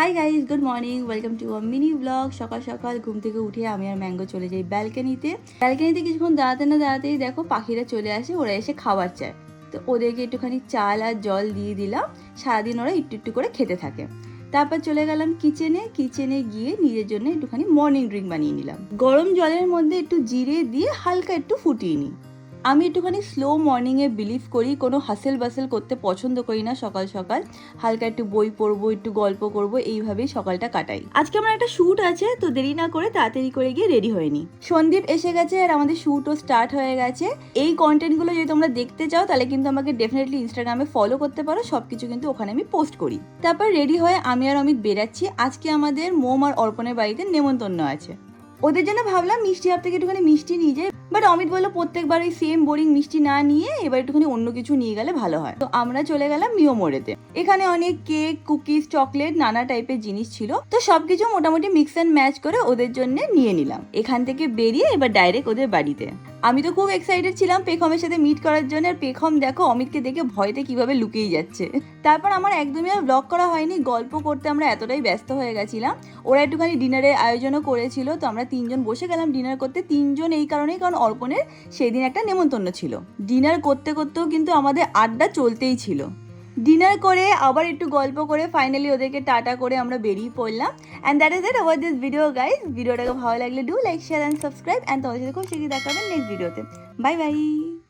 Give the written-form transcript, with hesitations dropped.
Hi guys, good morning, welcome to a mini blog. সকাল সকাল ঘুম থেকে উঠে আমি আর ম্যাঙ্গো চলে যাই ব্যালকানিতে কিছুক্ষণ দাঁড়াতে না দাঁড়াতেই দেখো পাখিরা চলে আসে, ওরা এসে খাবার চায়। তো ওদেরকে একটুখানি চাল আর জল দিয়ে দিলাম, সারাদিন ওরা একটু একটু করে খেতে থাকে। তারপর চলে গেলাম কিচেনে গিয়ে নিজের জন্য একটুখানি মর্নিং ড্রিঙ্ক বানিয়ে নিলাম। গরম জলের মধ্যে একটু জিরে দিয়ে হালকা একটু ফুটিয়ে নিই। আমি একটুখানি স্লো মর্নিংয়ে বিলিভ করি, কোনো হাসেল বাসেল করতে পছন্দ করি না। সকাল সকাল হালকা একটু বই পড়বো, একটু গল্প করব, এইভাবেই সকালটা কাটাই। আজকে আমার একটা শ্যুট আছে, তো দেরি না করে তাড়াতাড়ি করে গিয়ে রেডি হয়ে নি। সন্দীপ এসে গেছে আর আমাদের শ্যুটও স্টার্ট হয়ে গেছে। এই কন্টেন্টগুলো যদি তোমরা দেখতে চাও তাহলে কিন্তু আমাকে ডেফিনেটলি ইনস্টাগ্রামে ফলো করতে পারো, সবকিছু কিন্তু ওখানে আমি পোস্ট করি। তারপর রেডি হয়ে আমি আর অমিত বেরাচ্ছি। আজকে আমাদের মোম আর অর্পণের বাড়িতে নেমন্তন্ন আছে, ওদের জন্য ভাবলাম মিষ্টি হাব থেকে একটুখানি মিষ্টি নিয়ে যাই। বাট অমিত বললো প্রত্যেকবার ওই সেম বোরিং মিষ্টি না নিয়ে এবার একটুখানি অন্য কিছু নিয়ে গেলে ভালো হয়। তো আমরা চলে গেলাম মিও মোড়েতে। এখানে অনেক কেক, কুকিজ, চকলেট, নানা টাইপের জিনিস ছিল। তো সবকিছু মোটামুটি মিক্স অ্যান্ড ম্যাচ করে ওদের জন্য নিয়ে নিলাম। এখান থেকে বেরিয়ে এবার ডাইরেক্ট ওদের বাড়িতে। আমি তো খুব এক্সাইটেড ছিলাম পেখমের সাথে মিট করার জন্য। আর পেখম দেখো অমিতকে দেখে ভয়তে কিভাবে লুকিয়ে যাচ্ছে। তারপর আমার একদমই আর ব্লগ করা হয়নি, গল্প করতে আমরা এতটাই ব্যস্ত হয়ে গেছিলাম। ওরা একটুখানি ডিনারের আয়োজনও করেছিল, তো আমরা তিনজন বসে গেলাম ডিনার করতে। তিনজন এই কারণেই, কারণ অর্পণের সেদিন একটা নেমন্তন্ন ছিল। ডিনার করতে করতেও কিন্তু আমাদের আড্ডা চলতেই ছিল। ডিনার করে আবার একটু গল্প করে ফাইনালি ওদেরকে টাটা করে আমরা বেরিয়ে পড়লাম। And that is it over this video guys. ভিডিওটাকে ভালো লাগলে do like, share and subscribe. And তোমাদের সাথে খুব শীঘ্রই দেখা হবে নেক্সট ভিডিওতে। Bye bye.